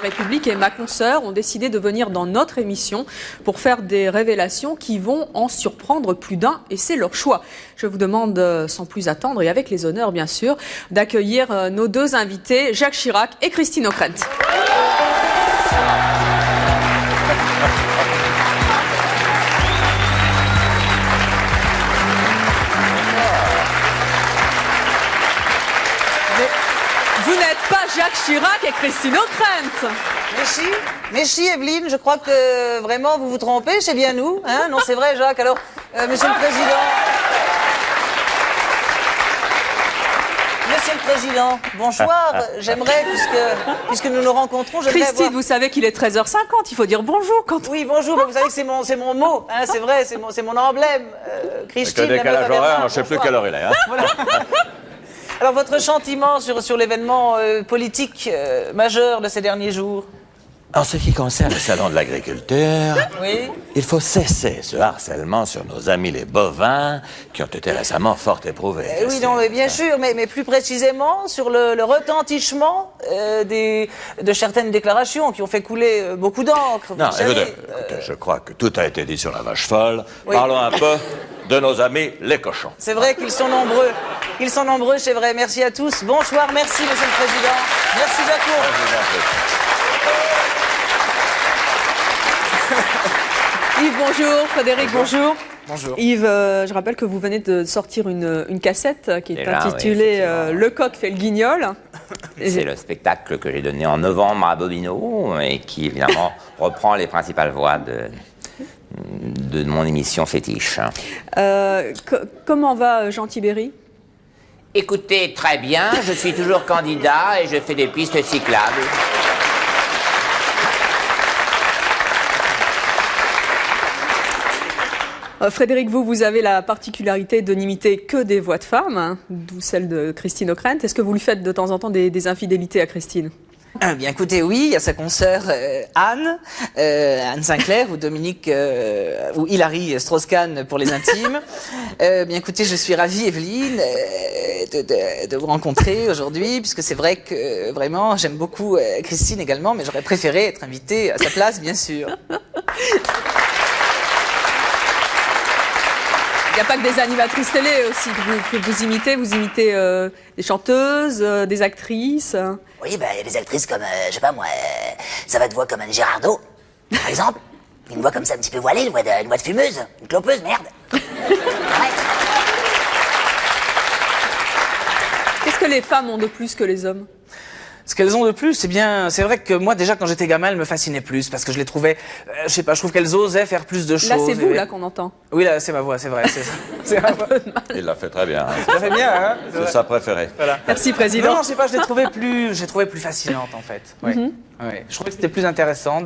La République et ma consoeur ont décidé de venir dans notre émission pour faire des révélations qui vont en surprendre plus d'un et c'est leur choix. Je vous demande sans plus attendre et avec les honneurs bien sûr d'accueillir nos deux invités, Jacques Chirac et Christine Ockrent. Vous n'êtes pas Jacques Chirac et Christine Ockrent. Merci Evelyne, je crois que vraiment vous vous trompez, c'est bien nous. Hein, non, c'est vrai Jacques. Alors, Monsieur le Président, bonsoir. J'aimerais, puisque nous nous rencontrons, j'aimerais Christine, vous savez qu'il est 13h50, il faut dire bonjour quand... Oui, bonjour, vous savez que c'est mon mot, hein, c'est vrai, c'est mon emblème. Christine, avec le décalage horaire, on ne sait plus quelle heure il est. Hein. Voilà. Alors, votre sentiment sur l'événement politique majeur de ces derniers jours? En ce qui concerne le salon de l'agriculture, oui. Il faut cesser ce harcèlement sur nos amis les bovins qui ont été récemment fort éprouvés. Oui, non, mais bien sûr, mais plus précisément sur le retentissement de certaines déclarations qui ont fait couler beaucoup d'encre. Non, écoutez, je crois que tout a été dit sur la vache folle. Oui. Parlons un peu de nos amis les cochons. C'est vrai qu'ils sont nombreux. Ils sont nombreux, c'est vrai. Merci à tous. Bonsoir, merci, Monsieur le Président. Merci, Jacques. Yves, bonjour. Frédéric, bonjour. Bonjour. Yves, je rappelle que vous venez de sortir une cassette qui est intitulée Le coq fait le guignol. C'est le spectacle que j'ai donné en novembre à Bobino et qui, évidemment, reprend les principales voix de mon émission fétiche. Comment va Jean Tibéri? Écoutez, très bien. Je suis toujours candidat et je fais des pistes cyclables. Frédéric, vous avez la particularité de n'imiter que des voix de femmes, hein, d'où celle de Christine Ockrent. Est-ce que vous lui faites de temps en temps des infidélités à Christine? Bien écoutez, oui, il y a sa consoeur Anne Sinclair ou Dominique ou Hilary Strauss-Kahn pour les intimes. Bien écoutez, je suis ravie, Evelyne, de vous rencontrer aujourd'hui, puisque c'est vrai que vraiment j'aime beaucoup Christine également, mais j'aurais préféré être invitée à sa place, bien sûr. Il n'y a pas que des animatrices télé aussi que vous imitez. Vous imitez des chanteuses, des actrices. Oui, ben, il y a des actrices comme, je sais pas moi, ça va être voix comme Anne Girardot, par exemple. Une voix comme ça un petit peu voilée, une voix de fumeuse, une clopeuse, merde. Ouais. Qu'est-ce que les femmes ont de plus que les hommes? Ce qu'elles ont de plus, c'est vrai que moi déjà quand j'étais gamin, elles me fascinaient plus parce que je les trouvais, je sais pas, je trouve qu'elles osaient faire plus de choses. Là, c'est vous là qu'on entend. Oui, là, c'est ma voix, c'est vrai. C'est ma voix. Il l'a fait très bien. Hein. Ça fait bien, hein. C'est sa préférée. Voilà. Merci, Président. Non, je sais pas, je l'ai trouvée plus fascinante en fait. Oui. Ouais. Je trouvais que c'était plus intéressant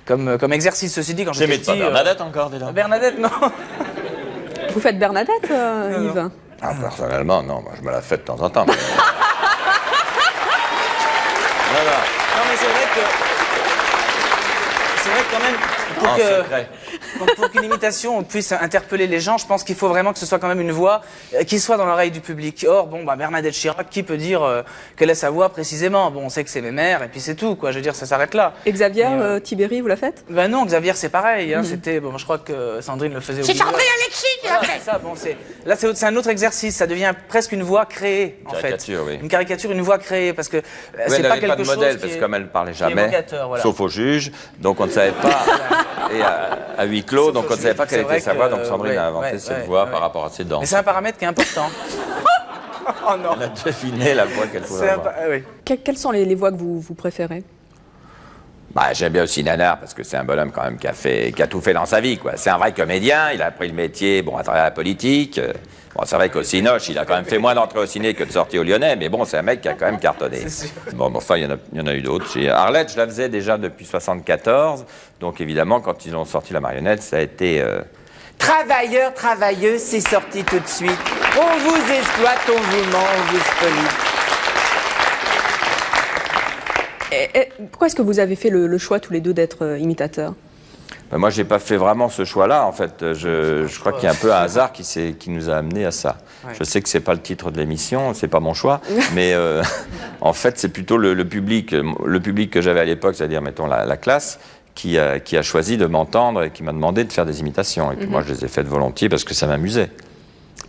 comme exercice. Ceci dit, quand j'étais petit. Pas Bernadette encore déjà. Bernadette, non. Vous faites Bernadette, Yves? Non. Ah, personnellement, non. Moi, je me la fais de temps en temps. Mais... Non, mais c'est vrai que quand même, pour qu'une imitation puisse interpeller les gens, je pense qu'il faut vraiment que ce soit quand même une voix qui soit dans l'oreille du public. Or, bon, bah, Bernadette Chirac, qui peut dire quelle est sa voix précisément? Bon, on sait que c'est mes mères, et puis c'est tout, quoi. Je veux dire, ça s'arrête là. Et Xavier Tibéri, vous la faites? Ben non, Xavier, c'est pareil. Hein, c'était, bon, je crois que Sandrine le faisait au C'est Sandrine Alexis qui l'a fait. Ça, bon, là, c'est un autre exercice. Ça devient presque une voix créée, en fait. Oui. Une caricature, une voix créée, parce que c'est pas quelque chose. Elle n'avait pas de modèle, parce que comme elle ne parlait jamais, sauf au juge, donc on ne savait pas. Et à huis clos, donc on ne savait pas quelle était sa voix, donc Sandrine a inventé cette voix par rapport à ses dents. Mais c'est un paramètre qui est important. Oh non. Elle a deviné la voix qu'elle pouvait avoir. Oui. Quelles sont les voix que vous préférez? Bah, j'aime bien aussi Nanar, parce que c'est un bonhomme quand même qui a tout fait dans sa vie, quoi. C'est un vrai comédien, il a appris le métier, bon, à travers la politique. Bon, c'est vrai qu'au Cinoche, il a quand même fait moins d'entrées au ciné que de sorties au Lyonnais, mais bon, c'est un mec qui a quand même cartonné. Bon, enfin, il y en a eu d'autres. Arlette, je la faisais déjà depuis 1974, donc évidemment, quand ils ont sorti la marionnette, ça a été... Travailleurs, travailleuses, c'est sorti tout de suite. On vous exploite, on vous ment, on vous spolie. Pourquoi est-ce que vous avez fait le choix tous les deux d'être imitateurs? Ben moi, je n'ai pas fait vraiment ce choix-là, en fait. Je crois qu'il y a un peu un hasard qui nous a amené à ça. Ouais. Je sais que ce n'est pas le titre de l'émission, ce n'est pas mon choix, mais en fait, c'est plutôt le public que j'avais à l'époque, c'est-à-dire, mettons, la classe, qui a choisi de m'entendre et qui m'a demandé de faire des imitations. Et puis moi, je les ai faites volontiers parce que ça m'amusait.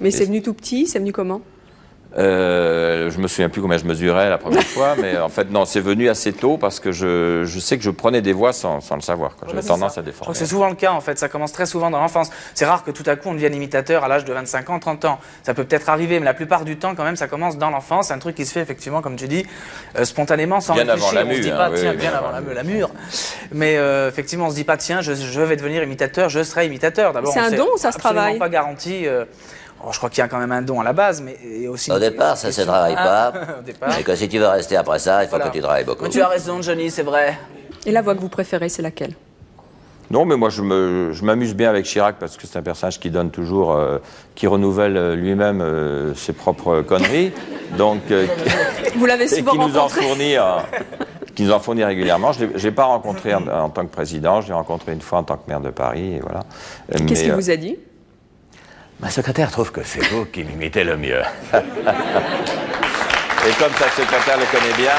Mais c'est venu tout petit, c'est venu comment ? Je me souviens plus combien je mesurais la première fois, mais en fait non, c'est venu assez tôt parce que je sais que je prenais des voix sans le savoir. J'avais tendance à déformer. C'est souvent le cas en fait, ça commence très souvent dans l'enfance. C'est rare que tout à coup on devienne imitateur à l'âge de 25 ans, 30 ans. Ça peut peut-être arriver, mais la plupart du temps quand même ça commence dans l'enfance. C'est un truc qui se fait effectivement, comme tu dis, spontanément, sans bien réfléchir. Avant la on se dit pas, tiens, bien avant la mûre. Mais effectivement on se dit pas, tiens, je vais devenir imitateur, je serai imitateur. D'abord, c'est un don ou ça se travaille ? Absolument pas garanti. Je crois qu'il y a quand même un don à la base, mais aussi... Au départ, ça ne se travaille pas. Et que si tu veux rester après ça, il faut que tu travailles beaucoup. Mais tu as raison, Johnny, c'est vrai. Et la voix que vous préférez, c'est laquelle ? Non, mais moi, je m'amuse bien avec Chirac parce que c'est un personnage qui donne toujours, qui renouvelle lui-même ses propres conneries. Donc, vous l'avez souvent rencontré. Qui nous en fournit régulièrement. Je ne l'ai pas rencontré en tant que président, je l'ai rencontré une fois en tant que maire de Paris. Et voilà. Qu'est-ce qu'il vous a dit ? Ma secrétaire trouve que c'est vous qui m'imitez le mieux. Et comme sa secrétaire le connaît bien...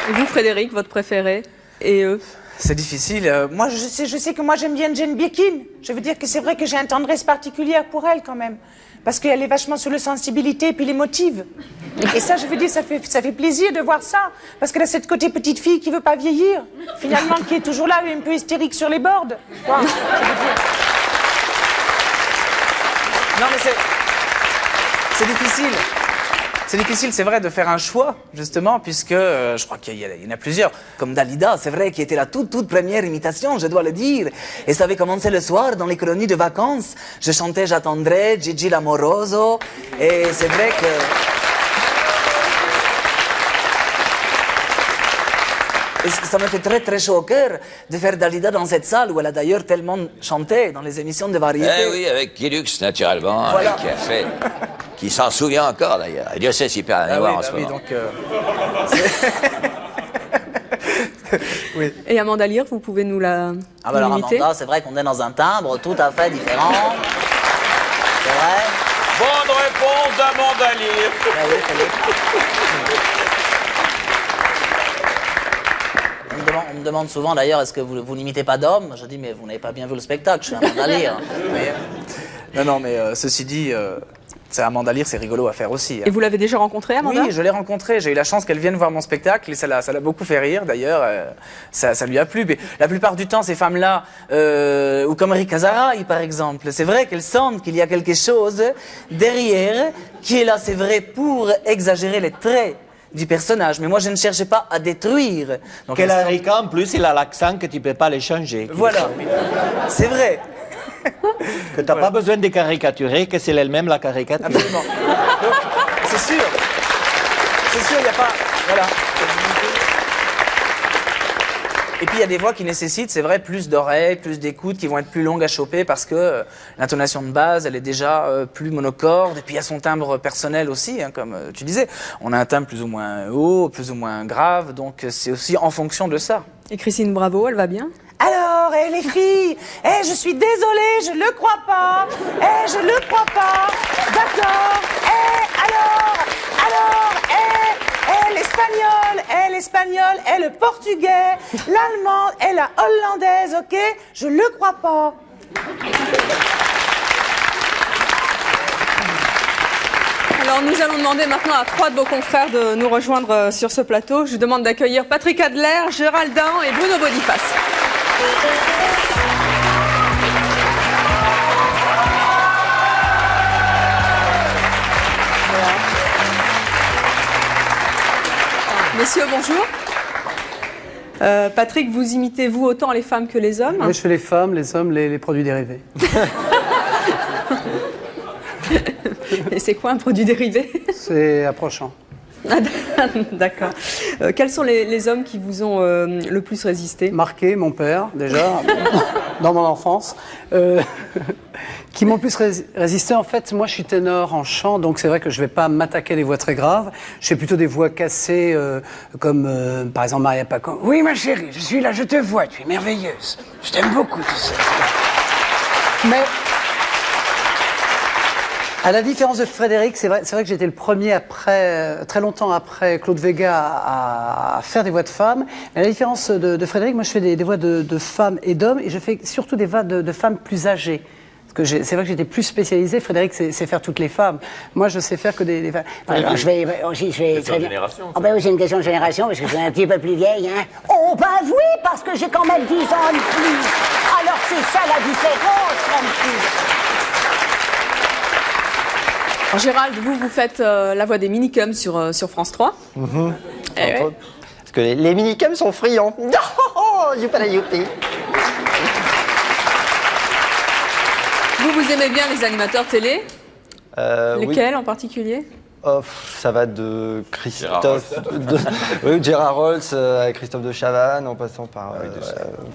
Et vous, Frédéric, votre préféré? Et eux? C'est difficile. Moi, je sais que moi, j'aime bien Jane Birkin. Je veux dire que c'est vrai que j'ai une tendresse particulière pour elle, quand même. Parce qu'elle est vachement sur la sensibilité et puis l'émotive. Et ça, je veux dire, ça fait plaisir de voir ça. Parce qu'elle a cette côté petite fille qui veut pas vieillir. Finalement, qui est toujours là, un peu hystérique sur les bords. Quoi, je veux dire. Non, mais c'est difficile. C'est difficile, c'est vrai, de faire un choix, justement, puisque je crois qu'il y en a plusieurs. Comme Dalida, c'est vrai, qui était la toute première imitation, je dois le dire. Et ça avait commencé le soir, dans les colonies de vacances. Je chantais J'attendrai, Gigi l'amoroso. Et c'est vrai que... Et ça me fait très chaud au cœur de faire Dalida dans cette salle où elle a d'ailleurs tellement chanté dans les émissions de variété. Eh oui, avec Guilux, naturellement, voilà. Qui s'en souvient encore d'ailleurs. Dieu sait s'il perd la mémoire en ce moment. Donc, oui. Et Amanda Lear, vous pouvez nous la alors Amanda, c'est vrai qu'on est dans un timbre tout à fait différent. C'est vrai. Bonne réponse d'Amanda Lear. Ah oui, on me demande souvent d'ailleurs, est-ce que vous n'imitez pas d'hommes? Je dis, mais vous n'avez pas bien vu le spectacle, je suis Amanda Lear. Non, mais ceci dit, Amanda Lear, c'est rigolo à faire aussi. Et vous l'avez déjà rencontrée, Amanda? Oui, je l'ai rencontrée. J'ai eu la chance qu'elle vienne voir mon spectacle et ça l'a beaucoup fait rire d'ailleurs. Ça lui a plu. Mais la plupart du temps, ces femmes-là, ou comme Rika Zaraï par exemple, c'est vrai qu'elles sentent qu'il y a quelque chose derrière qui est là, c'est vrai, pour exagérer les traits du personnage, mais moi je ne cherchais pas à détruire. Donc la Rika, en plus, il a l'accent que tu ne peux pas les changer. Voilà, c'est vrai. Que tu n'as pas besoin de caricaturer, que c'est elle-même la caricature. Absolument. Donc, c'est sûr. C'est sûr, il n'y a pas... Voilà. Et puis il y a des voix qui nécessitent, c'est vrai, plus d'oreilles, plus d'écoute, qui vont être plus longues à choper parce que l'intonation de base, elle est déjà plus monocorde. Et puis il y a son timbre personnel aussi, hein, comme tu disais. On a un timbre plus ou moins haut, plus ou moins grave, donc c'est aussi en fonction de ça. Et Christine Bravo, elle va bien? Alors, les filles, je suis désolée, je le crois pas. Je le crois pas. D'accord. L'espagnol, le portugais, l'allemand et la hollandaise, ok? Je le crois pas. Alors nous allons demander maintenant à 3 de vos confrères de nous rejoindre sur ce plateau. Je vous demande d'accueillir Patrick Adler, Gérald Dahan et Bruno Boniface. Messieurs, bonjour. Patrick, vous imitez-vous autant les femmes que les hommes? Oui, je fais les femmes, les hommes, les produits dérivés. Et c'est quoi un produit dérivé? C'est approchant. D'accord. Quels sont les hommes qui vous ont le plus résisté? Marqué, mon père, déjà, dans mon enfance. Qui m'ont le plus résisté, en fait, moi je suis ténor en chant, donc c'est vrai que je ne vais pas m'attaquer à des voix très graves. Je fais plutôt des voix cassées, comme par exemple Maria Pacon. Oui ma chérie, je suis là, je te vois, tu es merveilleuse. Je t'aime beaucoup, tu sais. Mais, à la différence de Frédéric, c'est vrai que j'étais le premier très longtemps après Claude Vega à faire des voix de femmes. Mais à la différence de Frédéric, moi je fais des voix de femmes et d'hommes, et je fais surtout des voix de femmes plus âgées. C'est vrai que j'étais plus spécialisé. Frédéric sait faire toutes les femmes. Moi, je sais faire que des femmes. Alors, je vais très bien. Oh ben oui, c'est une question de génération, parce que je suis un petit peu plus vieille, hein. Oh ben oui, parce que j'ai quand même 10 ans de plus. Alors c'est ça la différence, en plus. Alors, Gérald, vous faites la voix des minicums sur France 3. Parce que les minicums sont friands. Oh, youpa la youpi. Vous aimez bien les animateurs télé? Lesquels en particulier? Ça va de Christophe, Gérard Rolls à Christophe de Chavannes, en passant par...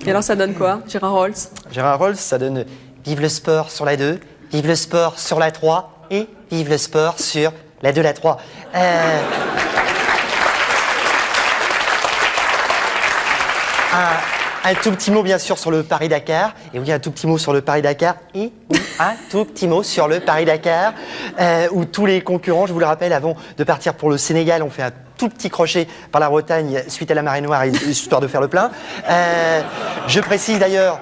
Et alors ça donne quoi, Gérard Rolls? Gérard Rolls, ça donne vive le sport sur la 2, vive le sport sur la 3 et vive le sport sur la 2, la 3. Un tout petit mot bien sûr sur le Paris-Dakar, et oui un tout petit mot sur le Paris-Dakar, et oui, un tout petit mot sur le Paris-Dakar, où tous les concurrents, je vous le rappelle, avant de partir pour le Sénégal, ont fait un tout petit crochet par la Bretagne suite à la marée noire, histoire de faire le plein. Je précise d'ailleurs,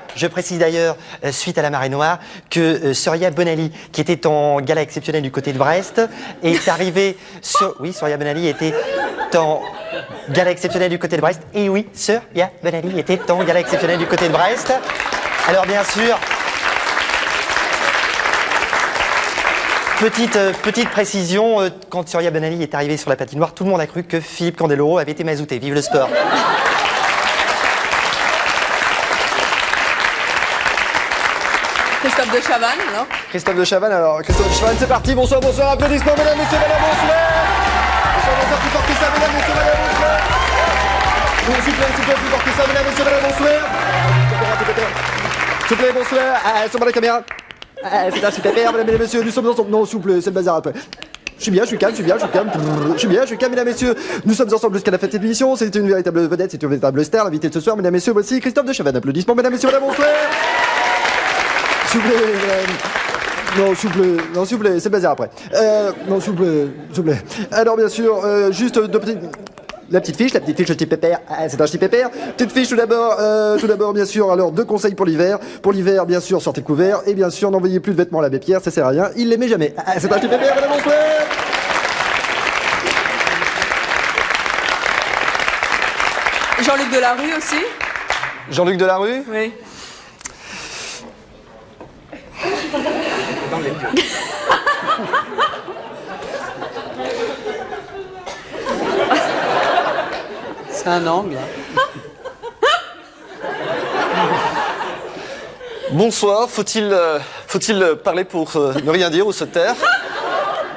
suite à la marée noire, que Soria Bonali, qui était en gala exceptionnel du côté de Brest, est arrivée sur... Oui, Soria Bonali était en gala exceptionnel du côté de Brest. Et oui, Soria Bonali était en gala exceptionnel du côté de Brest. Alors bien sûr... Petite précision, quand Soria Bonali est arrivé sur la patinoire, tout le monde a cru que Philippe Candeloro avait été mazouté. Vive le sport. Christophe de Chavannes, alors? Christophe de Chavannes, c'est parti. Bonsoir, applaudissements, mesdames, messieurs, madame, bonsoir. Bonsoir, plus fort que ça, mesdames, messieurs, madame, bonsoir. S'il vous plaît, plus fort que ça, mesdames, messieurs, madame, bonsoir. S'il vous plaît, bonsoir. Sur la caméra. C'est un super père, mesdames et messieurs, nous sommes ensemble. Non, s'il vous plaît, c'est le bazar après. Je suis bien, je suis calme, mesdames et messieurs. Nous sommes ensemble jusqu'à la fin de cette émission. C'est une véritable vedette, c'est une véritable star. L'invité de ce soir, mesdames et messieurs, voici Christophe de Chavannes. Applaudissements, mesdames et messieurs, madame, bonsoir. S'il vous plaît, non, s'il vous plaît, c'est le bazar après. Non, s'il vous plaît. Alors, bien sûr, juste deux petites... La petite fiche, le petit pépère, c'est un petit pépère. Petite fiche tout d'abord, bien sûr, alors 2 conseils pour l'hiver. Pour l'hiver, bien sûr, sortez couvert. Et bien sûr, n'envoyez plus de vêtements à l'abbé Pierre, ça sert à rien. Il les met jamais. C'est un petit pépère, madame, bonsoir. Jean-Luc Delarue aussi? Jean-Luc Delarue? Oui. C'est un angle. Bonsoir, faut-il parler pour ne rien dire ou se taire?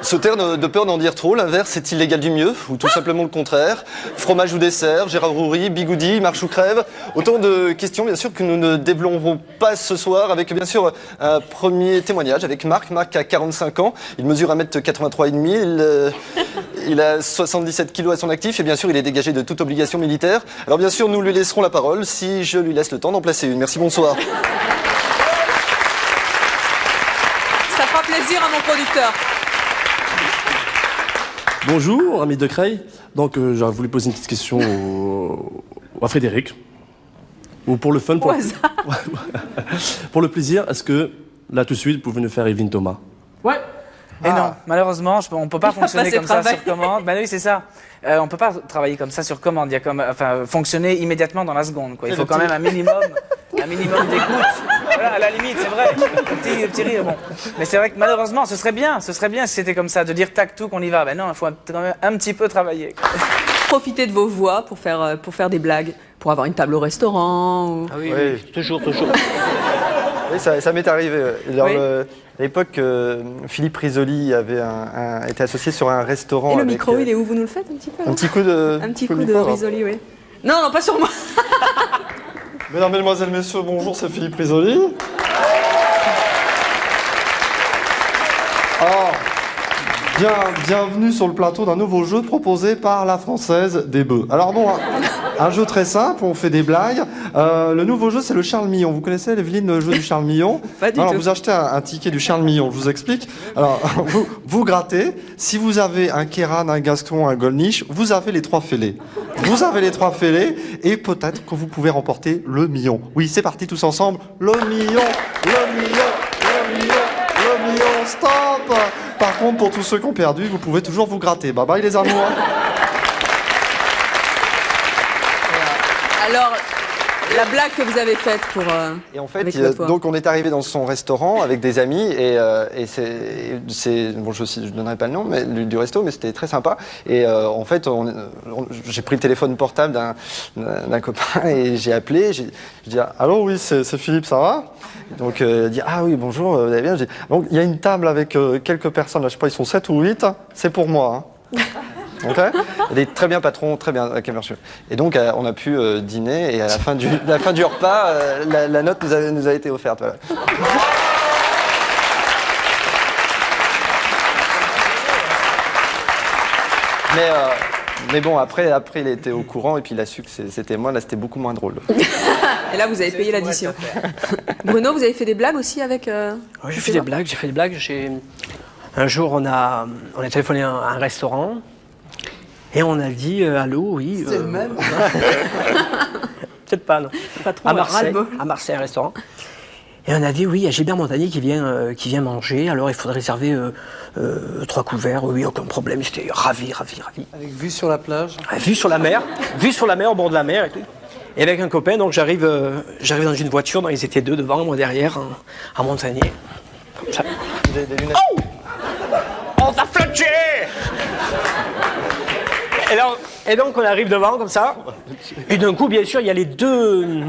Se taire de peur d'en dire trop, l'inverse est illégal du mieux, ou tout simplement le contraire. Fromage ou dessert, Gérard Roury, Bigoudi, marche ou crève. Autant de questions, bien sûr, que nous ne développerons pas ce soir, avec bien sûr un premier témoignage avec Marc. Marc a 45 ans, il mesure 1m83,5, il a 77 kilos à son actif, et bien sûr, il est dégagé de toute obligation militaire. Alors bien sûr, nous lui laisserons la parole, si je lui laisse le temps d'en placer une. Merci, bonsoir. Ça fera plaisir à mon producteur. Bonjour, ami de Creil. Donc, j'aurais voulu poser une petite question à Frédéric. Ou pour le fun, pour le plaisir, est-ce que, là, tout de suite, vous pouvez nous faire Evelyne Thomas? Ouais. Et non, malheureusement, on ne peut pas fonctionner comme ça sur commande. Ben oui, c'est ça. On ne peut pas travailler comme ça sur commande. Il y a fonctionner immédiatement dans la seconde, quoi. Il faut quand même un minimum d'écoute. Voilà, à la limite, c'est vrai. Le petit rire, bon. Mais c'est vrai que malheureusement, ce serait bien si c'était comme ça, de dire tac tout qu'on y va. Ben non, il faut quand même un petit peu travailler, quoi. Profitez de vos voix pour faire des blagues, pour avoir une table au restaurant. Ou... Ah oui, toujours. Oui, ça m'est arrivé. Alors, oui. À l'époque, Philippe Risoli avait été associé sur un restaurant. Et le avec, micro, il est où? Vous nous le faites un petit peu? Un petit coup de Risoli, oui. Non, pas sur moi. Mesdames, Mesdemoiselles, Messieurs, bonjour, c'est Philippe Risoli. Bienvenue sur le plateau d'un nouveau jeu proposé par la Française des Bœufs. Alors bon, un jeu très simple, on fait des blagues. Le nouveau jeu, c'est le Charles Millon. Vous connaissez, Evelyne, le jeu du Charles Millon? Pas du tout. Alors, vous achetez un ticket du Charles Millon, je vous explique. Alors, vous grattez. Si vous avez un Kéran, un Gaston, un Gollnisch, vous avez les 3 fêlés. Vous avez les 3 fêlés et peut-être que vous pouvez remporter le million. Oui, c'est parti tous ensemble. Le million, le million, le million, le million, stop! Par contre, pour tous ceux qui ont perdu, vous pouvez toujours vous gratter. Bye bye les amours. Alors, la blague que vous avez faite pour... Et en fait, avec votre voix. donc on est arrivé dans son restaurant avec des amis et c'est bon, je ne donnerai pas le nom mais, du resto, mais c'était très sympa. Et en fait, j'ai pris le téléphone portable d'un copain et j'ai appelé. J'ai dit allô, oui, c'est Philippe, ça va? Donc il dit ah oui, bonjour, vous allez bien? Donc il y a une table avec quelques personnes, là, je sais pas, ils sont 7 ou 8, c'est pour moi. Hein. Okay. Des très bien patrons, très bien, okay, merci. Et donc on a pu dîner et à la fin du repas, la note nous a été offerte. Voilà. Mais bon, après il était au courant et puis il a su que c'était moi, là c'était beaucoup moins drôle. Et là vous avez payé l'addition. Bruno, vous avez fait des blagues aussi avec... Oui, j'ai fait des blagues. Un jour on a téléphoné à un restaurant. Et on a dit allô, oui. C'est le même. Peut-être pas, non. À Marseille, un restaurant. Et on a dit oui, il y a Gilbert Montagnier qui vient manger. Alors il faudrait réserver 3 couverts. Oui, aucun problème. J'étais ravi. Avec vue sur la plage. Vue sur la mer, au bord de la mer et tout. Et avec un copain, donc j'arrive dans une voiture. Donc ils étaient 2 devant, moi derrière, à Montagnier. Comme ça. Oh, on t'a flotché. Et donc on arrive devant comme ça, et d'un coup bien sûr il y a les deux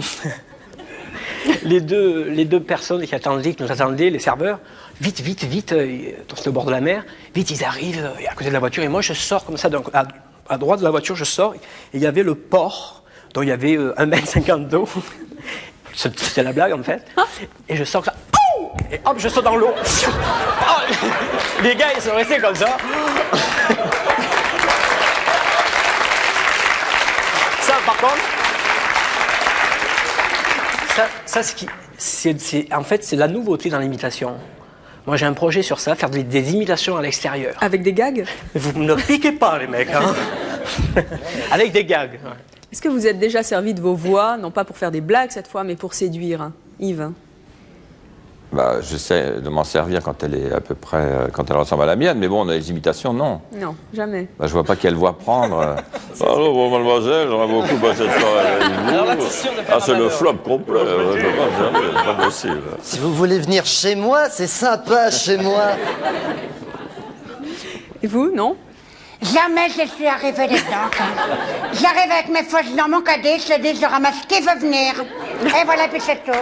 personnes qui nous attendaient, les serveurs, vite, c'est au bord de la mer, vite ils arrivent à côté de la voiture et moi je sors comme ça, donc à droite de la voiture je sors et il y avait le port, dont il y avait 1,50 m d'eau, c'était la blague en fait, et je sors comme ça, et hop je saute dans l'eau, les gars ils sont restés comme ça. Par contre, en fait, c'est la nouveauté dans l'imitation. Moi, j'ai un projet sur ça, faire des imitations à l'extérieur. Avec des gags? Vous ne piquez pas, les mecs. Hein. Avec des gags. Ouais. Est-ce que vous êtes déjà servi de vos voix, non pas pour faire des blagues cette fois, mais pour séduire, hein, Yves? Bah, j'essaie de m'en servir quand elle est à peu près, quand elle ressemble à la mienne, mais bon, on a les imitations, non. Non, jamais. Bah, je vois pas quelle voix prendre. Allô, bon, mademoiselle, j'aurais beaucoup passé cette soirée avec vous. Ah, c'est le flop complet. C'est pas possible. Si vous voulez venir chez moi, c'est sympa chez moi. Et vous, non? Jamais je suis arrivée dedans. J'arrive avec mes fosses dans mon cadet, je ramasse qui veut venir. Et voilà, puis c'est tout.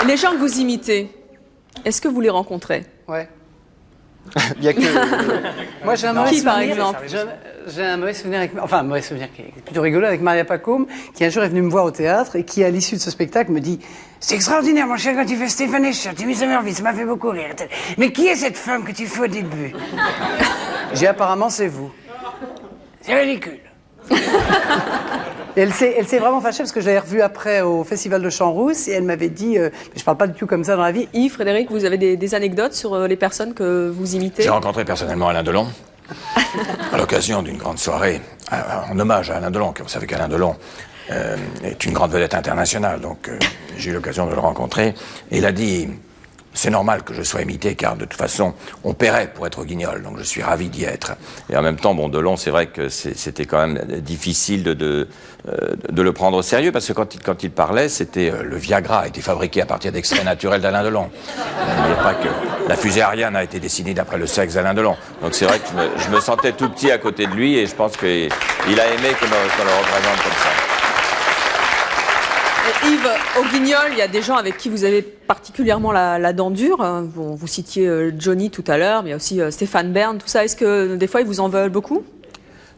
Les gens que vous imitez, est-ce que vous les rencontrez? Ouais. Il y a que... Moi, j'ai un mauvais souvenir, par exemple. J'ai un mauvais souvenir un mauvais souvenir qui est plutôt rigolo avec Maria Pacôme, qui un jour est venue me voir au théâtre et qui, à l'issue de ce spectacle, me dit « C'est extraordinaire, mon cher, quand tu fais Stéphane Escher, tu m'as merveille, ça m'a fait beaucoup rire. Mais qui est cette femme que tu fais au début ?» J'ai apparemment, c'est vous. C'est ridicule. Et elle s'est vraiment fâchée parce que je l'avais revue après au Festival de Champs-Rousse et elle m'avait dit mais je parle pas du tout comme ça dans la vie. Yves, Frédéric, vous avez des anecdotes sur les personnes que vous imitez? J'ai rencontré personnellement Alain Delon à l'occasion d'une grande soirée en hommage à Alain Delon. Vous savez qu'Alain Delon est une grande vedette internationale, donc j'ai eu l'occasion de le rencontrer. Et il a dit c'est normal que je sois imité, car de toute façon, on paierait pour être au Guignol, donc je suis ravi d'y être. Et en même temps, bon, Delon, c'est vrai que c'était quand même difficile de le prendre au sérieux, parce que quand il parlait, c'était le Viagra a été fabriqué à partir d'extraits naturels d'Alain Delon. N'oubliez pas que la fusée Ariane a été dessinée d'après le sexe d'Alain Delon. Donc c'est vrai que je me sentais tout petit à côté de lui, et je pense qu'il a aimé qu'on le représente comme ça. Yves, au Guignol, il y a des gens avec qui vous avez particulièrement la dent dure. Bon, vous citiez Johnny tout à l'heure, mais il y a aussi Stéphane Bern, tout ça. Est-ce que des fois, ils vous en veulent beaucoup?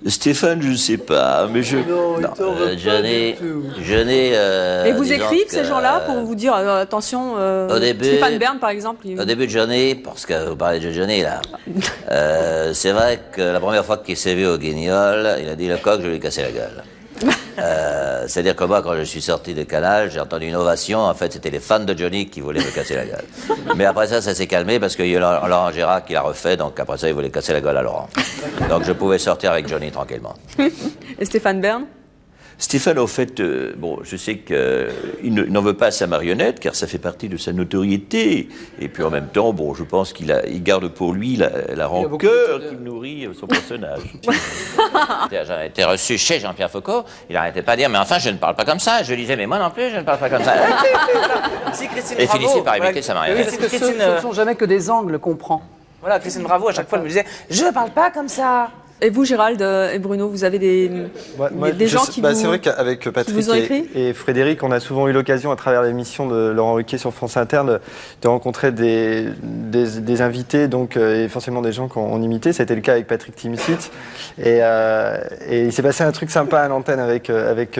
Stéphane, je ne sais pas, mais je... Je n'ai... Et vous écrivent ces gens-là pour vous dire attention, au début, Stéphane Bern par exemple. Au début de Johnny, parce que vous parlez de Johnny là, c'est vrai que la première fois qu'il s'est vu au Guignol, il a dit le coq, je lui ai cassé la gueule. C'est-à-dire que moi, quand je suis sorti de Canal, j'ai entendu une ovation. En fait, c'était les fans de Johnny qui voulaient me casser la gueule. Mais après ça s'est calmé parce qu'il y a Laurent Gérard qui l'a refait. Donc après ça, il voulait casser la gueule à Laurent. Donc je pouvais sortir avec Johnny tranquillement. Et Stéphane Bern? Stéphane, en fait, bon, je sais qu'il n'en veut pas à sa marionnette, car ça fait partie de sa notoriété. Et puis en même temps, bon, je pense qu'il garde pour lui la rancœur qui nourrit son personnage. J'avais été reçu chez Jean-Pierre Foucault, il n'arrêtait pas de dire, mais enfin, je ne parle pas comme ça. Je lui disais, mais moi non plus, je ne parle pas comme ça. Et finissait par imiter sa marionnette. Parce que ce ne sont jamais que des angles qu'on prend. Voilà, Christine Bravo, à chaque fois, elle me disait, je ne parle pas comme ça. Et vous, Gérald et Bruno, vous avez des gens qui vous... C'est vrai qu'avec Patrick et Frédéric, on a souvent eu l'occasion, à travers l'émission de Laurent Ruquier sur France Inter, de rencontrer des invités, donc, et forcément des gens qu'on imitait. Ça a été le cas avec Patrick Timsit. Et il s'est passé un truc sympa à l'antenne avec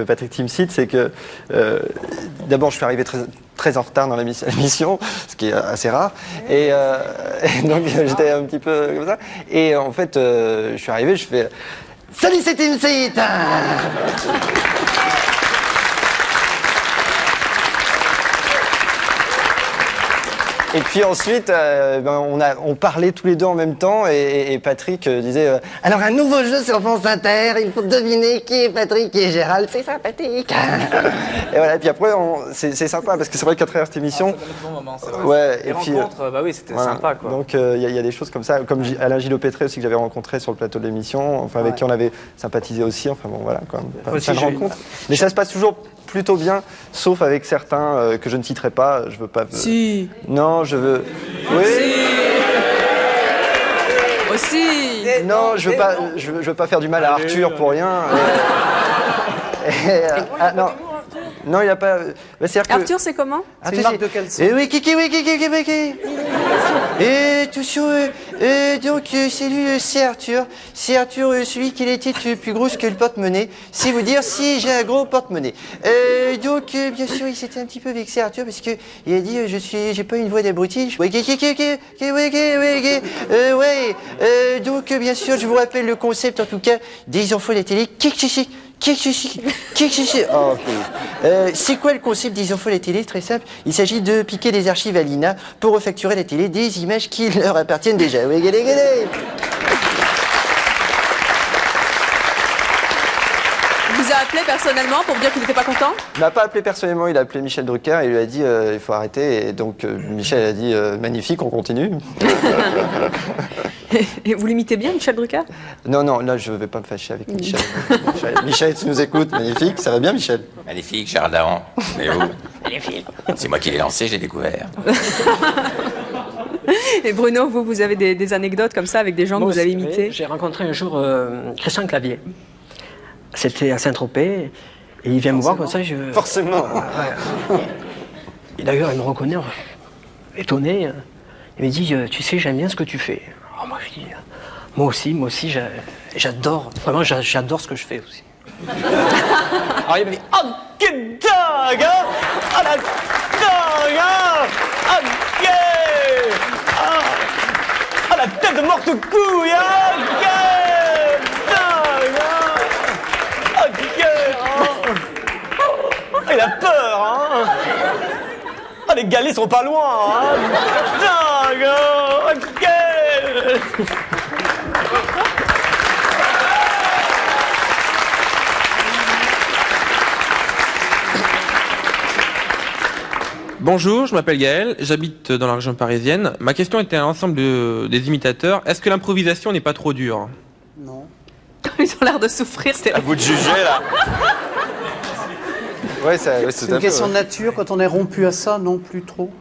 Patrick Timsit, c'est que d'abord, je suis arrivé très en retard dans l'émission, ce qui est assez rare. Et donc, j'étais un petit peu comme ça. Et en fait, je suis arrivé, je fais « Salut, c'est Timsit !» Et puis ensuite, on parlait tous les deux en même temps et Patrick disait alors un nouveau jeu sur France Inter, il faut deviner qui est Patrick et Gérald, c'est sympathique. Et voilà, et puis après, c'est sympa parce que c'est vrai qu'à travers cette émission... c'est un bon moment, c'est vrai. Ouais, Les et puis, rencontres, bah oui, c'était voilà. sympa, quoi. Donc il y a des choses comme ça, comme Alain Gillot-Pétré aussi que j'avais rencontré sur le plateau de l'émission, enfin avec qui on avait sympathisé aussi, enfin bon voilà, quoi, plein de rencontres. Mais ça se passe toujours plutôt bien, sauf avec certains que je ne citerai pas, je veux pas... Si. Non, je veux... Oui. Aussi. Non, je veux pas faire du mal à Arthur pour rien. Non. Non, il n'y a pas... Arthur, c'est comment? C'est une marque de caleçon. Oui, kiki. Et tout sûr, donc c'est lui, c'est Arthur. C'est Arthur, celui qui était plus gros que le porte-monnaie. C'est vous dire si j'ai un gros porte-monnaie. Donc, bien sûr, il s'était un petit peu vexé, Arthur, parce que il a dit, j'ai pas une voix d'abruti. Donc, bien sûr, je vous rappelle le concept, en tout cas, des enfants de la télé. Oh, c'est quoi le concept des infos à la télé? Très simple. Il s'agit de piquer des archives à l'INA pour refacturer à la télé des images qui leur appartiennent déjà. Oui, gale. Il vous a appelé personnellement pour dire qu'il n'était pas content? Il m'a pas appelé personnellement, il a appelé Michel Drucker et il lui a dit il faut arrêter. Et donc Michel a dit magnifique, on continue. Et vous l'imitez bien, Michel Drucker? Non, là je vais pas me fâcher avec Michel. Michel, tu nous écoutes, magnifique, ça va bien Michel? Magnifique, Gérald Daron. Mais vous? Magnifique. C'est moi qui l'ai lancé, j'ai découvert. Et Bruno, vous avez des anecdotes comme ça avec des gens que vous avez imités? J'ai rencontré un jour Christian Clavier. C'était à Saint-Tropez, et il vient me voir comme ça. Forcément. Et d'ailleurs, il me reconnaît, étonné. Il me dit, tu sais, j'aime bien ce que tu fais. Alors moi, je dis, moi aussi, j'adore. Vraiment, j'adore ce que je fais aussi. Alors il me dit, oh, que dingue, hein? Oh, la dingue, hein? Oh, yeah! Oh, la tête de morte couille, hein? Il a peur, hein? Ah, les galets sont pas loin, hein? Dingue, ok. Bonjour, je m'appelle Gaël, j'habite dans la région parisienne. Ma question était à l'ensemble des imitateurs. Est-ce que l'improvisation n'est pas trop dure? Non. Ils ont l'air de souffrir. À vous de juger, là. Ouais, c'est une question de nature. Quand on est rompu à ça, non plus trop.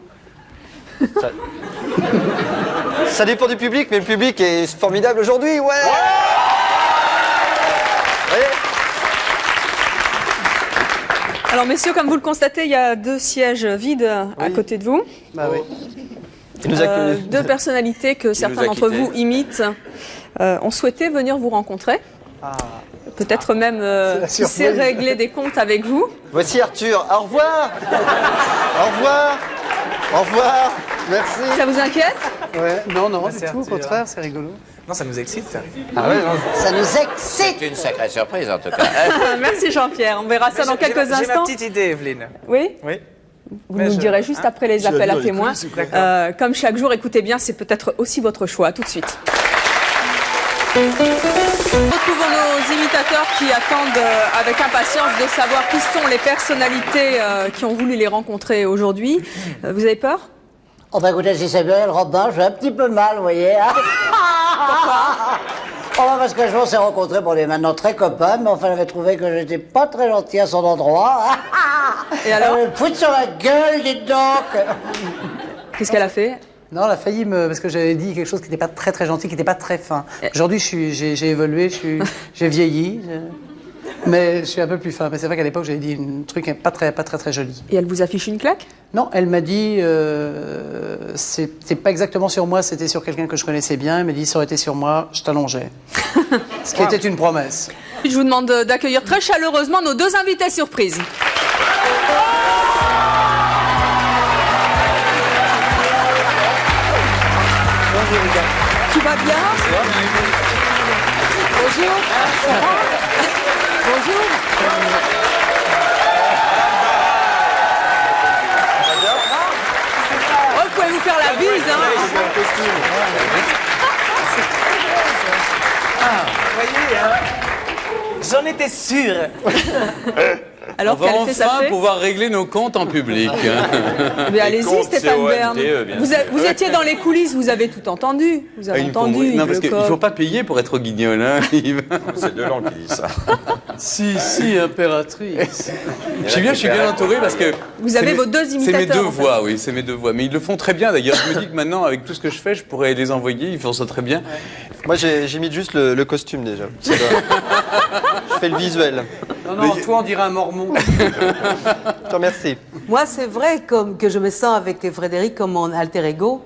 Ça dépend du public, mais le public est formidable aujourd'hui, ouais. Alors messieurs, comme vous le constatez, il y a 2 sièges vides à côté de vous. Bah oui. 2 personnalités que certains d'entre vous imitent ont souhaité venir vous rencontrer. Peut-être même la qui sait surprise. régler des comptes avec vous. Voici Arthur. Au revoir. Au revoir. Au revoir. Merci. Ça vous inquiète? Ouais, non, non, Merci, du tout, au Arthur. contraire, c'est rigolo. Non, ça nous excite. Ah ouais, non. Ça nous excite. C'est une sacrée surprise en tout cas. Merci Jean-Pierre. On verra ça dans quelques J'ai ma instants. petite idée, Evelyne. Oui? Oui. Vous Mais nous le je- direz juste hein après les Je suis appels à allé témoins. Comme chaque jour, écoutez bien, c'est peut-être aussi votre choix. À tout de suite. Retrouvons nos imitateurs qui attendent avec impatience de savoir qui sont les personnalités qui ont voulu les rencontrer aujourd'hui. Vous avez peur? Oh bah écoutez, si c'est Muriel Robin, j'ai un petit peu mal, vous voyez. Oh bah parce que je on s'est rencontrés, bon, on est maintenant très copains, mais enfin, j'avais trouvé que j'étais pas très gentil à son endroit. Et alors? Elle me fout sur la gueule, dites donc. Qu'est-ce qu'elle a fait? Non, elle a failli me... Parce que j'avais dit quelque chose qui n'était pas très très gentil, qui n'était pas très fin. Aujourd'hui, j'ai évolué, j'ai vieilli, mais je suis un peu plus fin. Mais c'est vrai qu'à l'époque, j'avais dit un truc pas très joli. Et elle vous affiche une claque? Non, elle m'a dit... c'est pas exactement sur moi, c'était sur quelqu'un que je connaissais bien. Elle m'a dit, ça aurait été sur moi, je t'allongeais. Ce qui était une promesse. Je vous demande d'accueillir très chaleureusement nos deux invités surprises. Tu vas bien? Bonjour. Ça va? Bonjour. Oh, vous pouvez vous faire la bise, hein? Voyez, hein, j'en étais sûr. Alors On va qu'elle fait ça enfin fait? pouvoir régler nos comptes en public. Mais allez-y, comptes, Stéphane c'est Bern. OMTE, bien Vous, sûr. vous étiez dans les coulisses, vous avez tout entendu. Vous avez entendu. Non, Yves parce qu'il ne Lecoq. faut pas payer pour être guignol, hein, Yves. C'est Delon qui dit ça. Si, impératrice. Je suis bien entouré parce que... Vous avez vos deux C'est mes imitateurs, deux en fait. voix, oui, c'est mes deux voix. Mais ils le font très bien, d'ailleurs. Je me dis que maintenant, avec tout ce que je fais, je pourrais les envoyer, ils font ça très bien. Moi, j'ai mis juste le costume déjà. Je fais le visuel. Non, toi, on dirait un mormon. Je te remercie. Moi, c'est vrai que je me sens avec Frédéric comme mon alter ego.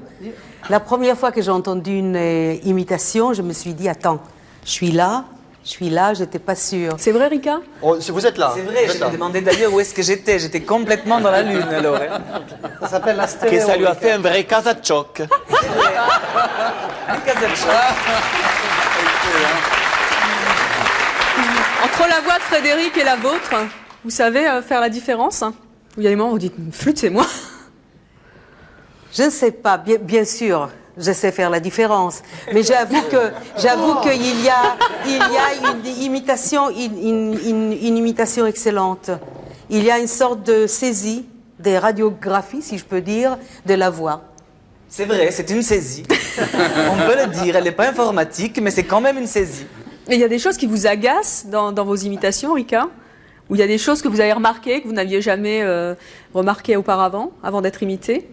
La première fois que j'ai entendu une imitation, je me suis dit, attends, je suis là, j'étais pas sûre. C'est vrai, Rika? Vous êtes là. C'est vrai, je me demandais d'ailleurs où est-ce que j'étais. J'étais complètement dans la lune alors. Hein. Ça s'appelle la Que stéréo. ça lui a fait un vrai casachoc. Un casachoc. Entre la voix de Frédéric et la vôtre, vous savez faire la différence? Il y a des moments où vous dites, flûte, c'est moi. Je ne sais pas, bien sûr, je sais faire la différence. Mais j'avoue qu'il y a une imitation excellente. Il y a une sorte de saisie, des radiographies, si je peux dire, de la voix. C'est vrai, c'est une saisie. On peut le dire, elle n'est pas informatique, mais c'est quand même une saisie. Et il y a des choses qui vous agacent dans vos imitations, Rika? Ou il y a des choses que vous avez remarquées, que vous n'aviez jamais remarquées auparavant, avant d'être imité?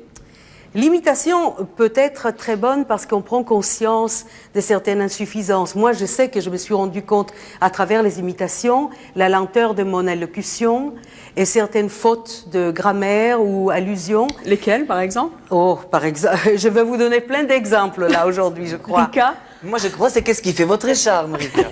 L'imitation peut être très bonne parce qu'on prend conscience de certaines insuffisances. Moi, je sais que je me suis rendu compte à travers les imitations, la lenteur de mon allocution et certaines fautes de grammaire ou allusions. Lesquelles, par exemple? Oh, par exemple, je vais vous donner plein d'exemples là aujourd'hui, je crois. Rika? Moi, je crois que c'est qu'est-ce qui fait votre charme, Rika.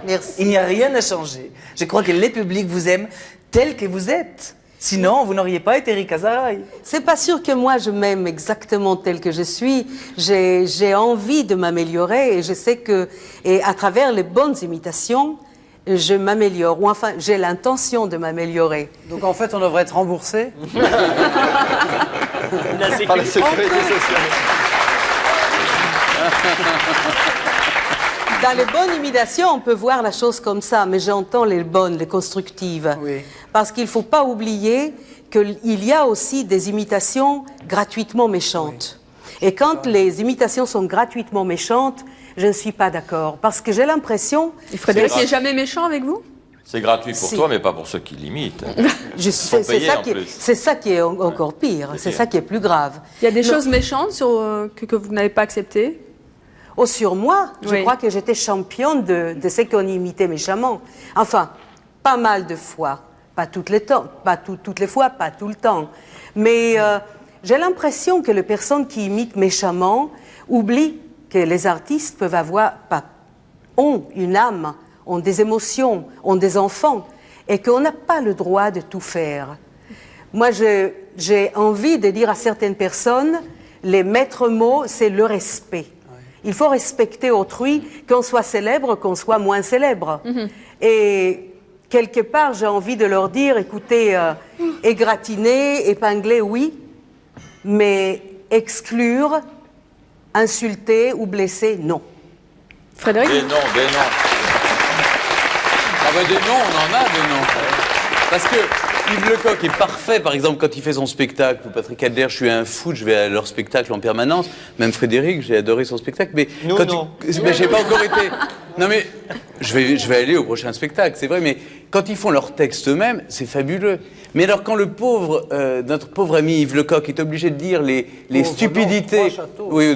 Merci. Il n'y a rien à changer. Je crois que les publics vous aiment tel que vous êtes. Sinon, vous n'auriez pas été Rika Zaraï. C'est pas sûr que moi je m'aime exactement tel que je suis. J'ai envie de m'améliorer et je sais que, et à travers les bonnes imitations, je m'améliore. Ou enfin, j'ai l'intention de m'améliorer. Donc en fait, on devrait être remboursé. Par la sécurité sociale. Dans les bonnes imitations, on peut voir la chose comme ça, mais j'entends les bonnes, les constructives. Oui. Parce qu'il ne faut pas oublier qu'il y a aussi des imitations gratuitement méchantes. Et quand les imitations sont gratuitement méchantes, je ne suis pas d'accord. Parce que j'ai l'impression... Et Frédéric n'est jamais méchant avec vous? C'est gratuit pour Si. toi, mais pas pour ceux qui l'imitent. C'est ça qui est encore pire, c'est ça qui est plus grave. Il y a des choses méchantes que vous n'avez pas acceptées? Oh, sur moi, je Oui. crois que j'étais championne de ce qu'on imitait méchamment. Enfin, pas mal de fois. Pas toutes les fois, pas tout le temps. Mais j'ai l'impression que les personnes qui imitent méchamment oublient que les artistes peuvent avoir, ont une âme, ont des émotions, ont des enfants, et qu'on n'a pas le droit de tout faire. Moi, j'ai envie de dire à certaines personnes, les maîtres mots, c'est le respect. Il faut respecter autrui, qu'on soit célèbre, qu'on soit moins célèbre. Et quelque part, j'ai envie de leur dire, écoutez, égratigner, épingler, oui, mais exclure, insulter ou blesser, non. Frédéric ? Des noms. Ah ben des noms, on en a des noms. Parce que Yves Lecoq est parfait, par exemple, quand il fait son spectacle, ou Patrick Adler, je suis un fou, je vais à leur spectacle en permanence. Même Frédéric, j'ai adoré son spectacle, mais mais j'ai pas encore été. Non mais je vais aller au prochain spectacle, c'est vrai, mais quand ils font leur texte eux-mêmes, c'est fabuleux. Mais alors quand notre pauvre ami Yves Lecoq est obligé de dire les stupidités, oui,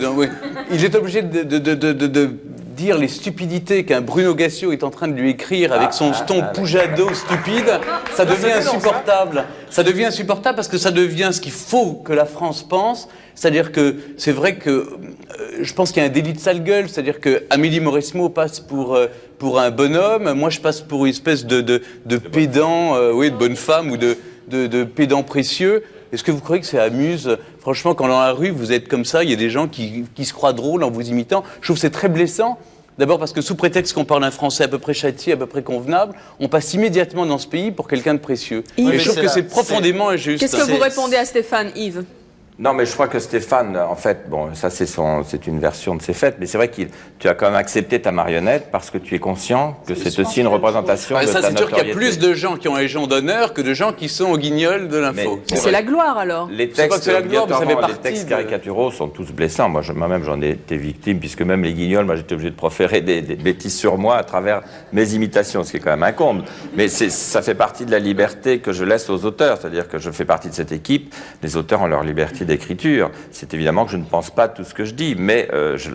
il est obligé de dire les stupidités qu'un Bruno Gassio est en train de lui écrire avec son ton Poujado stupide, ça devient insupportable. Ça devient insupportable parce que ça devient ce qu'il faut que la France pense. C'est-à-dire que c'est vrai que je pense qu'il y a un délit de sale gueule. C'est-à-dire que Amélie Mauresmo passe pour un bonhomme. Moi, je passe pour une espèce de pédant, de bonne femme ou de pédant précieux. Est-ce que vous croyez que ça amuse? Franchement, quand dans la rue, vous êtes comme ça, il y a des gens qui se croient drôles en vous imitant. Je trouve que c'est très blessant. D'abord parce que sous prétexte qu'on parle un français à peu près châtié, à peu près convenable, on passe immédiatement dans ce pays pour quelqu'un de précieux. Et je trouve que c'est profondément injuste. Qu'est-ce que vous répondez à Stéphane, Yves? Non, mais je crois que Stéphane, en fait, bon, ça c'est une version de ses faits, mais c'est vrai que tu as quand même accepté ta marionnette parce que tu es conscient que c'est aussi une représentation de ta notoriété. C'est sûr qu'il y a plus de gens qui ont un légion d'honneur que de gens qui sont au guignol de l'info. C'est la gloire alors. Les textes, les textes caricaturaux sont tous blessants. Moi-même, j'en ai été victime, puisque même les guignols, moi j'étais obligé de proférer des bêtises sur moi à travers mes imitations, ce qui est quand même un comble. Mais ça fait partie de la liberté que je laisse aux auteurs, c'est-à-dire que je fais partie de cette équipe. Les auteurs ont leur liberté d'écriture. C'est évidemment que je ne pense pas tout ce que je dis, mais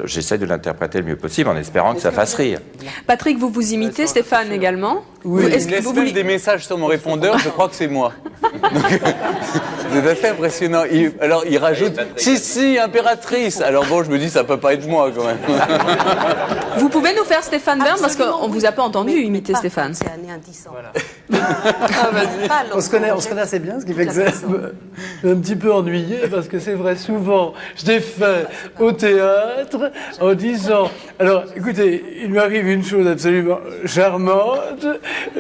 j'essaie de l'interpréter le mieux possible en espérant que ça fasse rire. Patrick, vous imitez Stéphane également? Oui, il laisse même des messages sur mon répondeur, je crois que c'est moi. C'est assez impressionnant. Alors il rajoute « Si, impératrice !» Alors bon, je me dis, ça peut pas être moi quand même. Vous pouvez nous faire Stéphane Bern, parce qu'on ne vous a pas entendu imiter Stéphane. C'est anéantissant. Voilà. On se connaît assez bien, ce qui fait que c'est un petit peu ennuyé, parce que c'est vrai, souvent, je l'ai fait au théâtre en disant, alors écoutez, il m'arrive une chose absolument charmante,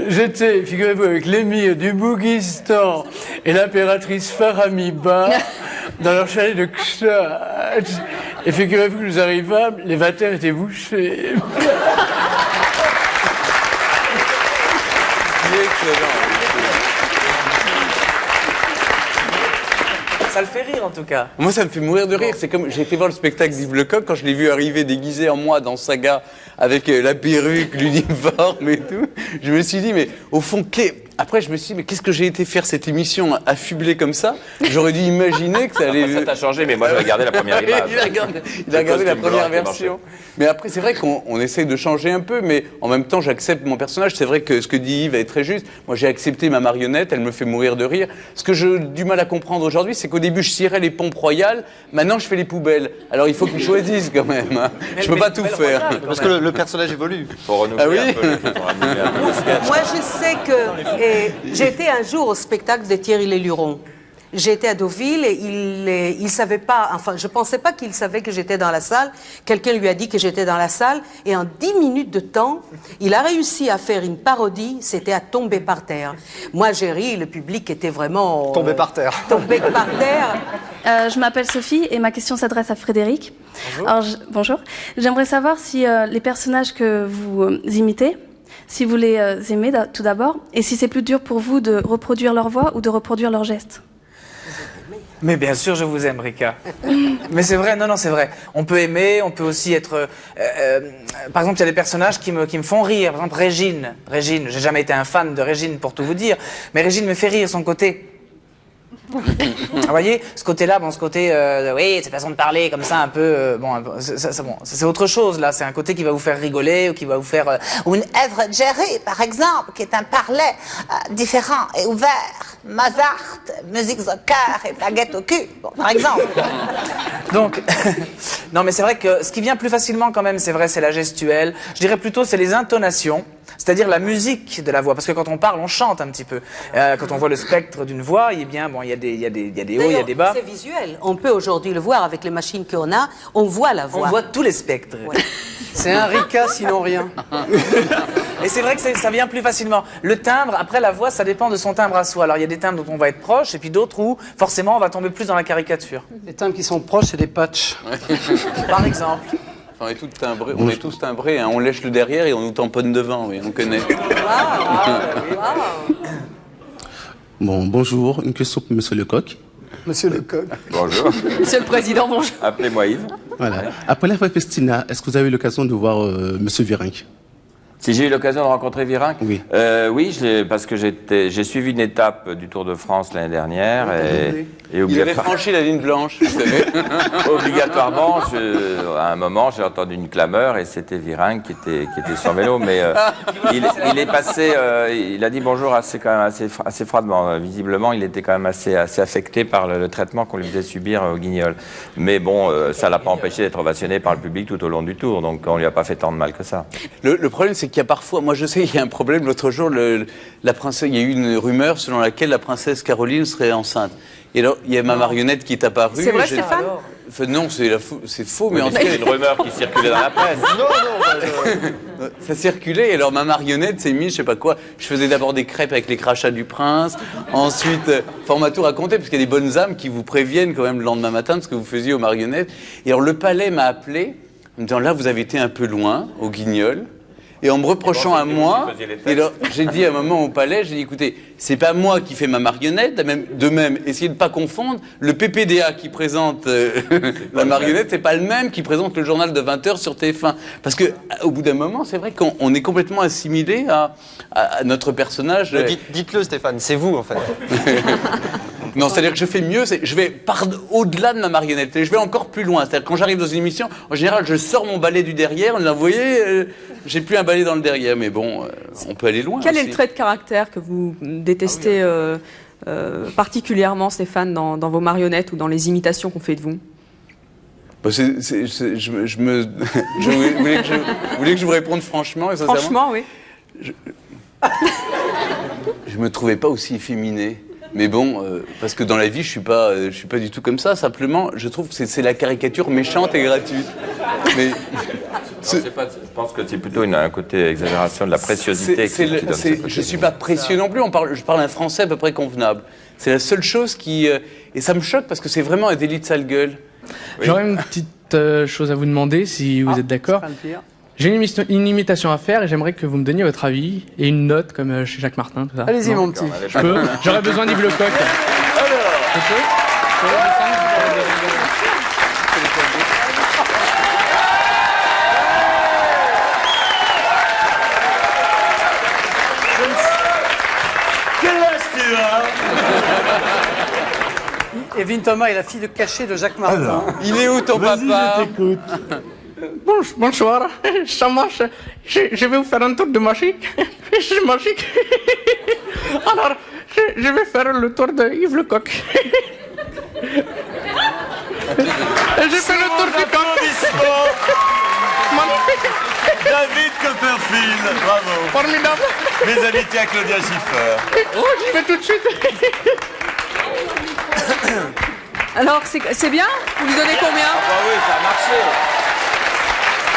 j'étais, figurez-vous, avec l'émir du Bouguistan et l'impératrice Faramiba dans leur chalet de Kshach, et figurez-vous que nous arrivâmes, les vatères étaient bouchés. Ça le fait rire en tout cas. Moi ça me fait mourir de rire. C'est comme j'ai été voir le spectacle d'Yves Lecoq quand je l'ai vu arriver déguisé en moi dans Saga avec la perruque, l'uniforme et tout. Je me suis dit mais au fond après je me suis dit mais qu'est-ce que j'ai été faire cette émission affublée comme ça? J'aurais dû imaginer que ça allait. Ça t'a changé mais moi j'ai regardé la première image. Il a regardé la première version. Mais après c'est vrai qu'on essaye de changer un peu mais en même temps j'accepte mon personnage. C'est vrai que ce que dit Yves est très juste. Moi j'ai accepté ma marionnette, elle me fait mourir de rire. Ce que j'ai du mal à comprendre aujourd'hui c'est qu'au début je cirais les pompes royales, maintenant je fais les poubelles. Alors il faut qu'ils choisissent quand même. Hein. Je peux pas tout faire. Parce que le personnage évolue. Faut renouveler un peu. Moi je sais que j'étais un jour au spectacle de Thierry Léluron. J'étais à Deauville et il savait pas, enfin je pensais pas qu'il savait que j'étais dans la salle. Quelqu'un lui a dit que j'étais dans la salle et en 10 minutes de temps, il a réussi à faire une parodie, c'était à tomber par terre. Moi j'ai ri, le public était vraiment... Tombé par terre. Tombé par terre. Je m'appelle Sophie et ma question s'adresse à Frédéric. Bonjour. Alors, bonjour. J'aimerais savoir si les personnages que vous imitez, si vous les aimez tout d'abord, et si c'est plus dur pour vous de reproduire leur voix ou de reproduire leurs gestes. Mais bien sûr, je vous aime, Rika. Mais c'est vrai, non, c'est vrai. On peut aimer, on peut aussi être... par exemple, il y a des personnages qui me font rire. Par exemple, Régine. Régine, j'ai jamais été un fan de Régine, pour tout vous dire. Mais Régine me fait rire, son côté... Vous voyez, ce côté-là, bon, ce côté, oui, cette façon de parler comme ça, un peu, bon, c'est autre chose, là. C'est un côté qui va vous faire rigoler ou qui va vous faire... Ou une œuvre de Jerry, par exemple, qui est un parler différent et ouvert. Mozart, musique au cœur et baguette au cul, bon, par exemple. Donc, non, mais c'est vrai que ce qui vient plus facilement quand même, c'est vrai, c'est la gestuelle. Je dirais plutôt, c'est les intonations, c'est-à-dire la musique de la voix. Parce que quand on parle, on chante un petit peu. Quand on voit le spectre d'une voix, il y a des hauts, il y a des bas. C'est visuel. On peut aujourd'hui le voir avec les machines qu'on a. On voit la voix. On voit tous les spectres. Ouais. C'est un rica, sinon rien. Et c'est vrai que ça vient plus facilement. Le timbre, après la voix, ça dépend de son timbre à soi. Alors il y a des timbres dont on va être proche, et puis d'autres où forcément on va tomber plus dans la caricature. Les timbres qui sont proches, c'est des patchs. Par exemple. On est tous timbrés, hein. On lèche le derrière et on nous tamponne devant, oui, on connaît. Bon, bonjour, une question pour Monsieur Lecoq. Monsieur Lecoq. Bonjour. Monsieur le Président, bonjour. Appelez-moi Yves. Voilà. Après la Festina, est-ce que vous avez eu l'occasion de voir Monsieur Virenque? Si j'ai eu l'occasion de rencontrer Virenque, oui, oui, parce que j'ai suivi une étape du Tour de France l'année dernière et il avait franchi la ligne blanche, vous savez. Obligatoirement, à un moment, j'ai entendu une clameur et c'était Virenque qui était sur vélo, mais il est passé, il a dit bonjour assez froidement. Visiblement, il était quand même assez affecté par le traitement qu'on lui faisait subir au Guignol. Mais bon, ça l'a pas empêché d'être ovationné par le public tout au long du Tour, donc on lui a pas fait tant de mal que ça. Le problème, c'est qu'il y a parfois, moi je sais qu'il y a un problème. L'autre jour, la princesse, il y a eu une rumeur selon laquelle la princesse Caroline serait enceinte. Et alors, il y a ma marionnette qui est apparue. C'est vrai, Stéphane? Non, c'est faux, mais en tout cas... C'est une rumeur qui circulait dans la presse. Non, ça circulait, et alors ma marionnette s'est mise, je sais pas quoi. Je faisais d'abord des crêpes avec les crachats du prince. Ensuite, on m'a tout raconté, parce qu'il y a des bonnes âmes qui vous préviennent quand même le lendemain matin de ce que vous faisiez aux marionnettes. Et alors, le palais m'a appelé, en me disant, là, vous avez été un peu loin, au Guignol. Et en me reprochant à moi, et alors, j'ai dit à un moment au palais, j'ai dit, écoutez, c'est pas moi qui fais ma marionnette, de même, essayez de pas confondre, le PPDA qui présente la marionnette, c'est pas le même qui présente le journal de 20h sur TF1. Parce que, au bout d'un moment, c'est vrai qu'on est complètement assimilé à notre personnage. Dites-le, Stéphane, c'est vous, en fait. Non, c'est-à-dire que je fais mieux, je vais au-delà de ma marionnette, et je vais encore plus loin. C'est-à-dire que quand j'arrive dans une émission, en général, je sors mon balai du derrière, vous voyez, j'ai plus un balai dans le derrière, mais bon, on peut aller loin. Quel aussi. est le trait de caractère que vous détestez particulièrement, Stéphane, dans vos marionnettes ou dans les imitations qu'on fait de vous? Bah vous voulez que je vous réponde franchement et sincèrement? Franchement, oui. Je me trouvais pas aussi efféminé. Mais bon, parce que dans la vie, je suis pas du tout comme ça. Simplement, je trouve que c'est la caricature méchante et gratuite. Mais je pense que c'est plutôt un côté exagération de la préciosité. Je suis pas précieux non plus. Je parle un français à peu près convenable. C'est la seule chose qui et ça me choque parce que c'est vraiment un délit de sale gueule. Oui. J'aurais une petite chose à vous demander, si vous êtes d'accord. J'ai une imitation à faire et j'aimerais que vous me donniez votre avis et une note comme chez Jacques Martin, tout ça. Allez-y, mon petit. Je peux. J'aurais besoin d'Yves Lecoq. Quel âge tu as? Evelyne Thomas est la fille de cachet de Jacques Martin. Alors, il est où ton papa? Je t'écoute. Bonsoir, ça marche. Je vais vous faire un tour de magique. C'est magique. Alors, je vais faire le tour de Yves Lecoq. J'ai fait le tour du coq. Magnifique. David Copperfield, bravo. Formidable. Mes amitiés à Claudia Schiffer. Oh, j'y vais tout de suite. Alors, c'est bien? Vous lui donnez combien? Ah bah oui, ça a marché.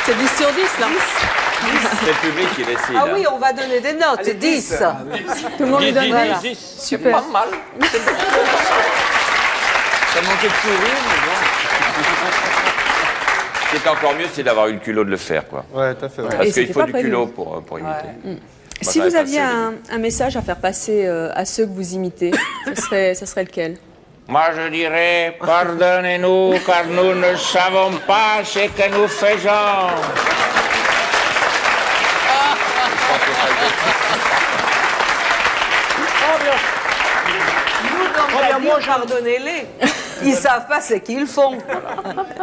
C'est 10 sur 10, là. C'est le public qui décide. Ah oui, on va donner des notes. Allez, 10. Tout le monde lui donne 10. Super. Pas mal. Ça manquait de sourire, mais bon. Ce qui est encore mieux, c'est d'avoir eu le culot de le faire, quoi. Ouais, tout à fait. Ouais. Parce qu'il faut du culot pour imiter. Ouais. Si vous aviez un message à faire passer à ceux que vous imitez, ça serait lequel? Moi, je dirais, pardonnez-nous, car nous ne savons pas ce que nous faisons. Nous, pardonnez-les. Ils savent pas ce qu'ils font.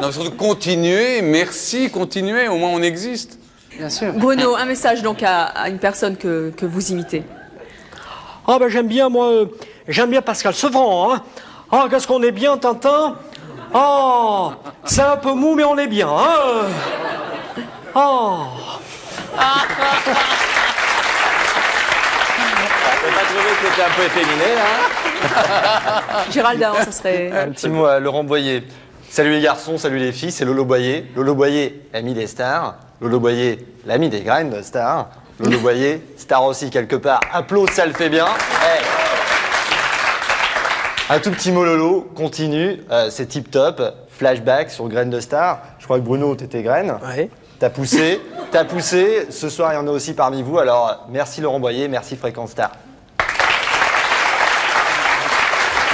Non, surtout continuez, merci, continuez, au moins on existe. Bien sûr. Bruno, un message donc à une personne que vous imitez. Ah ben j'aime bien, moi, j'aime bien Pascal Sevran, hein. Ah, qu'est-ce qu'on est bien, Tintin. Oh, c'est un peu mou, mais on est bien, hein. Oh. T'as pas trouvé que c'était un peu efféminé, là Géraldin, ça serait... Un petit mot à Laurent Boyer. Salut les garçons, salut les filles, c'est Lolo Boyer. Lolo Boyer, ami des stars. Lolo Boyer, l'ami des graines de stars. Lolo Boyer, star aussi quelque part. Applause, ça le fait bien. Hey. Un tout petit mot Lolo, continue, c'est tip top. Flashback sur Graines de Star. Je crois que Bruno, t'étais graine. Ouais. T'as poussé. Ce soir, il y en a aussi parmi vous. Alors, merci Laurent Boyer, merci Fréquence Star.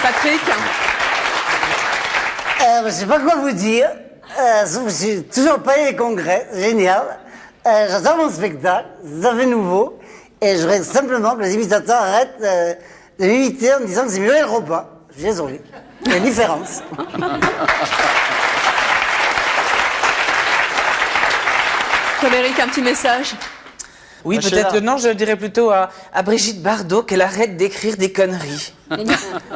Patrick. Je sais pas quoi vous dire. Je suis toujours pas les congrès. Génial. J'adore mon spectacle. Ça fait nouveau. Et je voudrais simplement que les imitateurs arrêtent de m'imiter en me disant que c'est Muriel Robin. Je suis désolé. Il y a une différence. Frédéric, un petit message. Oui, peut-être non, je dirais plutôt à Brigitte Bardot qu'elle arrête d'écrire des conneries.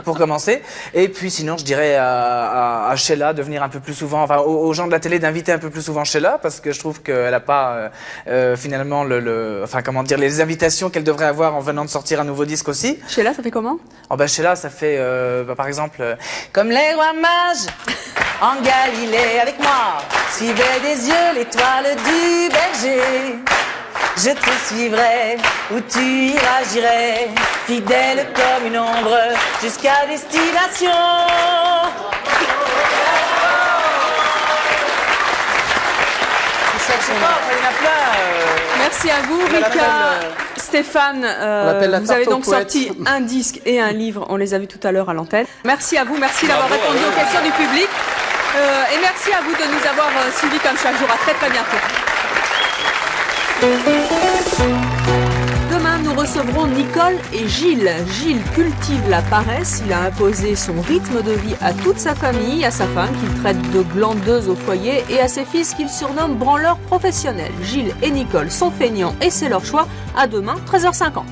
Pour commencer. Et puis sinon, je dirais à Sheila de venir un peu plus souvent, enfin aux gens de la télé d'inviter un peu plus souvent Sheila, parce que je trouve qu'elle n'a pas finalement enfin comment dire, les invitations qu'elle devrait avoir en venant de sortir un nouveau disque aussi. Sheila, ça fait comment? Oh bah Sheila, ça fait par exemple comme les rois mages en Galilée avec moi, suivez des yeux l'étoile du berger. Je te suivrai, où tu iras, j'irai, fidèle comme une ombre, jusqu'à destination. Merci à vous, Rika, Stéphane. Vous avez donc sorti un disque et un livre, on les a vus tout à l'heure à l'antenne. Merci à vous, merci d'avoir répondu aux questions du public. Et merci à vous de nous avoir suivis comme chaque jour. À très très bientôt. Demain, nous recevrons Nicole et Gilles. Gilles cultive la paresse. Il a imposé son rythme de vie à toute sa famille, à sa femme qu'il traite de glandeuse au foyer et à ses fils qu'il surnomme branleurs professionnels. Gilles et Nicole sont feignants et c'est leur choix. À demain, 13h50.